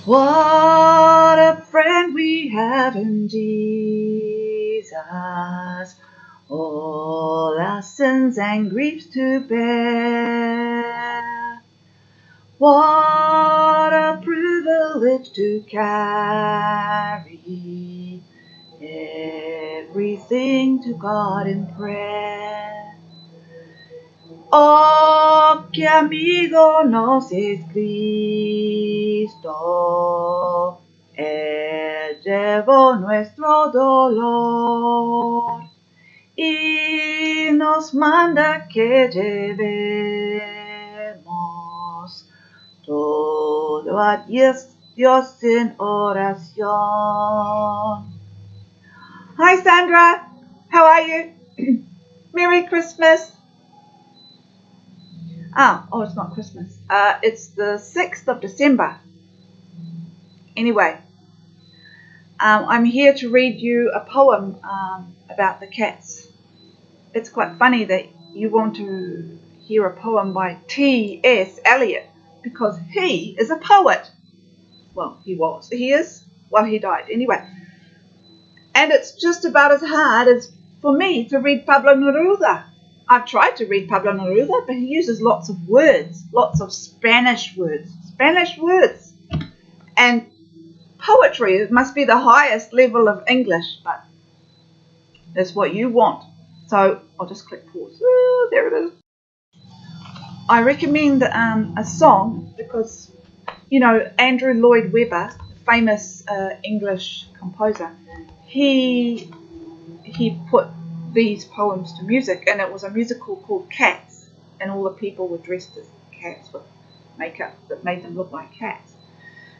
What a friend we have in Jesus, all our sins and griefs to bear. What a privilege to carry everything to God in prayer. Oh, qué amigo nos es Cristo, Él llevó nuestro dolor y nos manda que llevemos todo a Dios en oración. Hi Sandra, how are you? Merry Christmas. Oh, it's not Christmas. It's the 6th of December. Anyway, I'm here to read you a poem about the cats. It's quite funny that you want to hear a poem by T S Elliot because he is a poet. Well, he was. He is. Well, he died. Anyway. And it's just about as hard as for me to read Pablo Neruda. I've tried to read Pablo Neruda, but he uses lots of words, lots of Spanish words. And poetry, it must be the highest level of English, but that's what you want. So I'll just click pause. There it is. I recommend a song because, you know, Andrew Lloyd Webber, the famous English composer, he put these poems to music, and it was a musical called Cats, and all the people were dressed as cats with makeup that made them look like cats.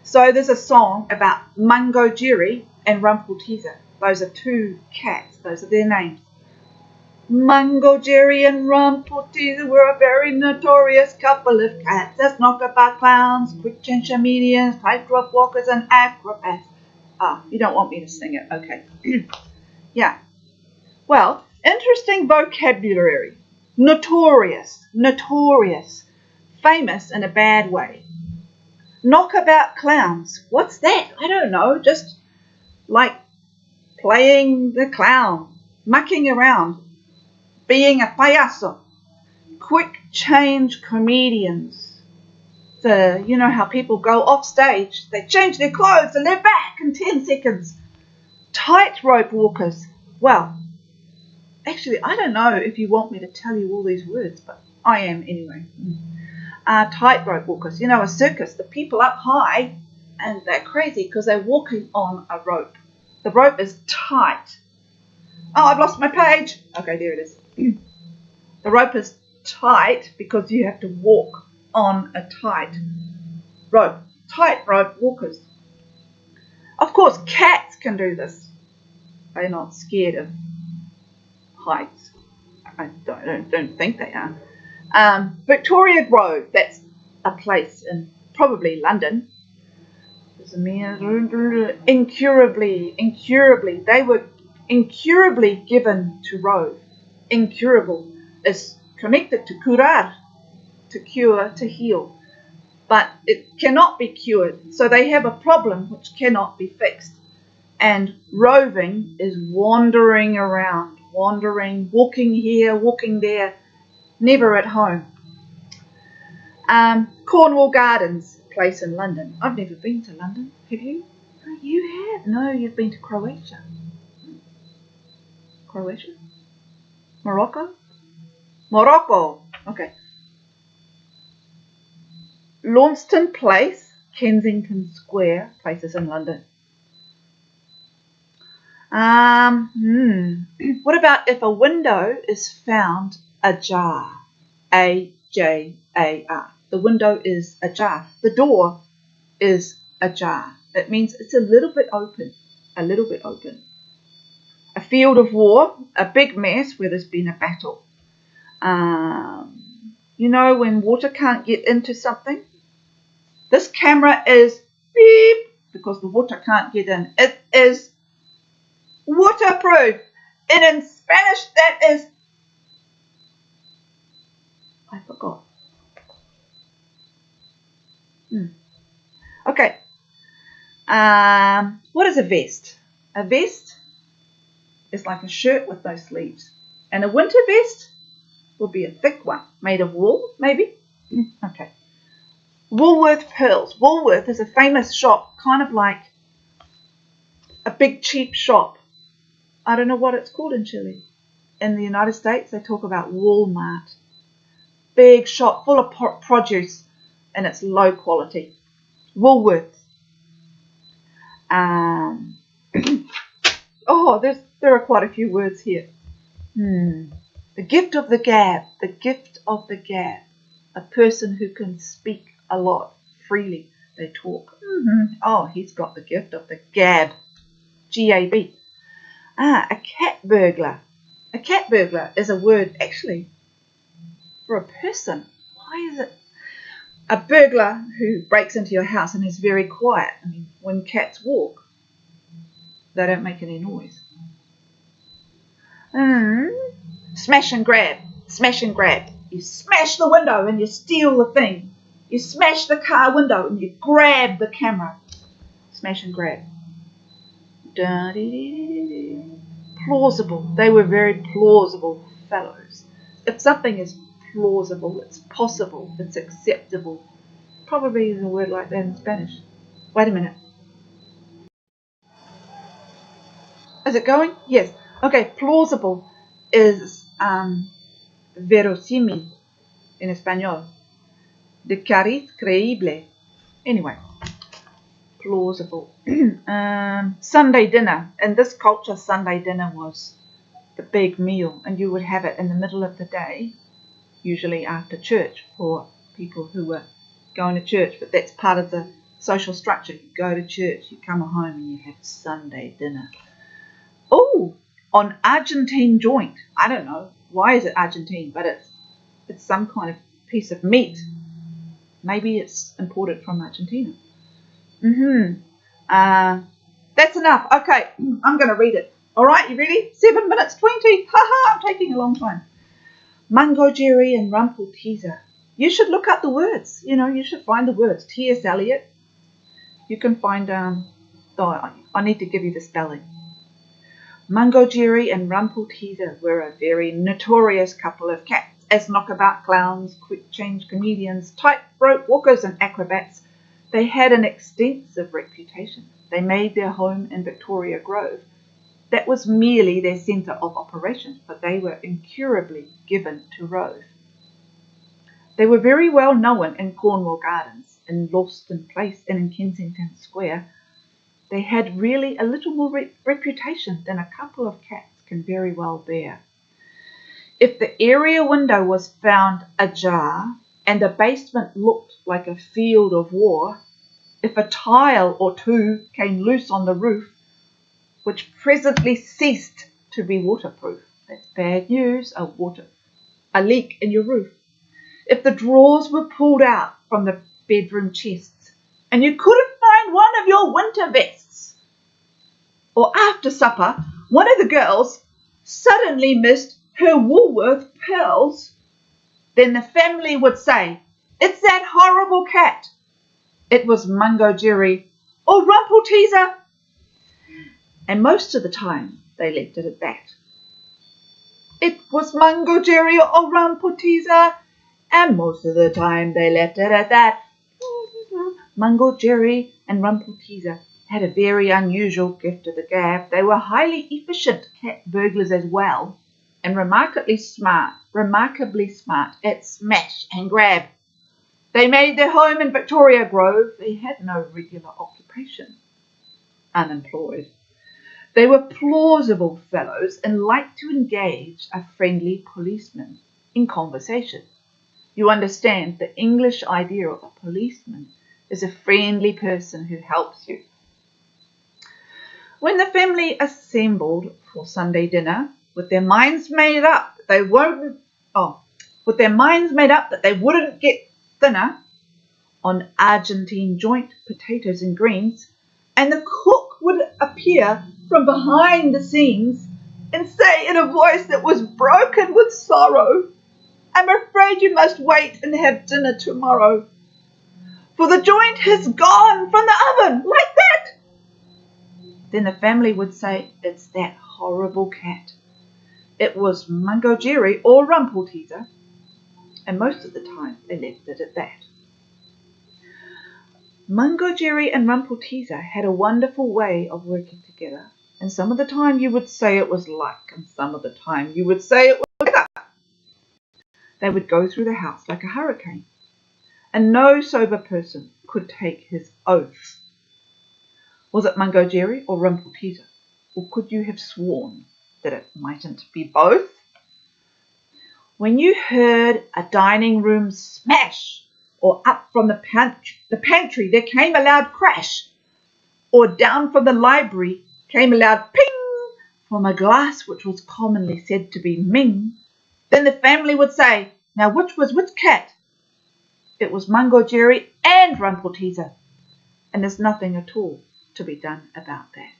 So there's a song about Mungojerrie and Rumpelteazer. Those are two cats. Those are their names. Mungojerrie and Rumpelteazer were a very notorious couple of cats. That's knockabout clowns, quick change comedians, tightrope walkers, and acrobats. You don't want me to sing it. Okay. Yeah. Well, interesting vocabulary. Notorious, famous in a bad way. Knockabout clowns. What's that? I don't know. Just like playing the clown, mucking around, being a payaso. Quick change comedians. You know how people go off stage, they change their clothes and they're back in 10 seconds. Tightrope walkers. Well, actually, I don't know if you want me to tell you all these words, but I am anyway. Tightrope walkers. You know, a circus, the people up high, and they're crazy because they're walking on a rope. The rope is tight. Oh, I've lost my page. Okay, there it is. The rope is tight because you have to walk on a tight rope. Tightrope walkers. Of course, cats can do this. They're not scared of heights. I don't think they are. Victoria Grove, that's a place in probably London. Incurably, they were incurably given to rove. Incurable is connected to curar, to cure, to heal. But it cannot be cured, so they have a problem which cannot be fixed. And roving is wandering around, walking here, walking there, never at home. Cornwall Gardens, place in London. I've never been to London. Have you? Oh, you have? No, you've been to Croatia. Croatia? Morocco? Okay. Launceston Place, Kensington Square, places in London. What about if a window is found ajar? A-J-A-R. The window is ajar. The door is ajar. It means it's a little bit open. A field of war, a big mess where there's been a battle. You know when water can't get into something? This camera is beep because the water can't get in. It is waterproof. And in Spanish that is, I forgot. Okay. What is a vest? A vest is like a shirt with no sleeves. And a winter vest will be a thick one, made of wool, maybe? Okay. Woolworth pearls. Woolworth is a famous shop, kind of like a big cheap shop. I don't know what it's called in Chile. In the United States, they talk about Walmart. Big shop full of produce, and it's low quality. Woolworth. There are quite a few words here. The gift of the gab. The gift of the gab. A person who can speak a lot freely. They talk. Oh, he's got the gift of the gab. G-A-B. A cat burglar. A cat burglar is a word actually for a person. Why is it? A burglar who breaks into your house and is very quiet. I mean, when cats walk, they don't make any noise. Smash and grab. Smash and grab. You smash the window and you steal the thing. You smash the car window and you grab the camera. Smash and grab. Plausible. They were very plausible fellows. If something is plausible, it's possible, it's acceptable. Probably is a word like that in Spanish. Wait a minute. Is it going? Yes. Okay, plausible is verosímil in español. De cariz creíble. Anyway, plausible. Sunday dinner. In this culture, Sunday dinner was the big meal, and you would have it in the middle of the day, usually after church for people who were going to church. But that's part of the social structure. You go to church, you come home, and you have Sunday dinner. Oh, on Argentine joint. I don't know. Why is it Argentine? But it's some kind of piece of meat. Maybe it's imported from Argentina. That's enough. Okay, I'm going to read it. All right, you ready? 7 minutes 20. I'm taking a long time. Mungojerrie and Rumpelteazer. You should look up the words. You should find the words. T S Elliot. You can find, I need to give you the spelling. Mungojerrie and Rumpelteazer were a very notorious couple of cats. As knockabout clowns, quick change comedians, tightrope walkers and acrobats, they had an extensive reputation. They made their home in Victoria Grove. That was merely their centre of operations, but they were incurably given to rove. They were very well known in Cornwall Gardens, in Lawston Place and in Kensington Square. They had really a little more reputation than a couple of cats can very well bear. If the area window was found ajar and the basement looked like a field of war, if a tile or two came loose on the roof, which presently ceased to be waterproof, that's bad news, a leak in your roof. If the drawers were pulled out from the bedroom chests and you couldn't find one of your winter vests, or after supper, one of the girls suddenly missed her Woolworth pearls, then the family would say, "It's that horrible cat." It was Mungojerrie or Rumpelteazer. And most of the time, they left it at that. It was Mungojerrie or Rumpelteazer, and most of the time, they left it at that. Mungojerrie and Rumpelteazer had a very unusual gift of the gab. They were highly efficient cat burglars as well, and remarkably smart at smash and grab. They made their home in Victoria Grove. They had no regular occupation. Unemployed. They were plausible fellows and liked to engage a friendly policeman in conversation. You understand, the English idea of a policeman is a friendly person who helps you. When the family assembled for Sunday dinner, with their minds made up that they wouldn't get thinner on Argentine joint, potatoes and greens, and the cook would appear from behind the scenes and say in a voice that was broken with sorrow, "I'm afraid you must wait and have dinner tomorrow, for the joint has gone from the oven," like that. then the family would say, "It's that horrible cat. It was Mungojerrie or Rumpelteazer," and most of the time they left it at that. Mungojerrie and Rumpelteazer had a wonderful way of working together, and some of the time you would say it was luck, and some of the time you would say it was weather. They would go through the house like a hurricane, and no sober person could take his oath. Was it Mungojerrie or Rumpelteazer, or could you have sworn that it mightn't be both? When you heard a dining room smash, or up from the pantry there came a loud crash, or down from the library came a loud ping from a glass which was commonly said to be Ming, then the family would say, "Now which was which cat?" It was Mungojerrie and Rumpelteazer, and there's nothing at all to be done about that.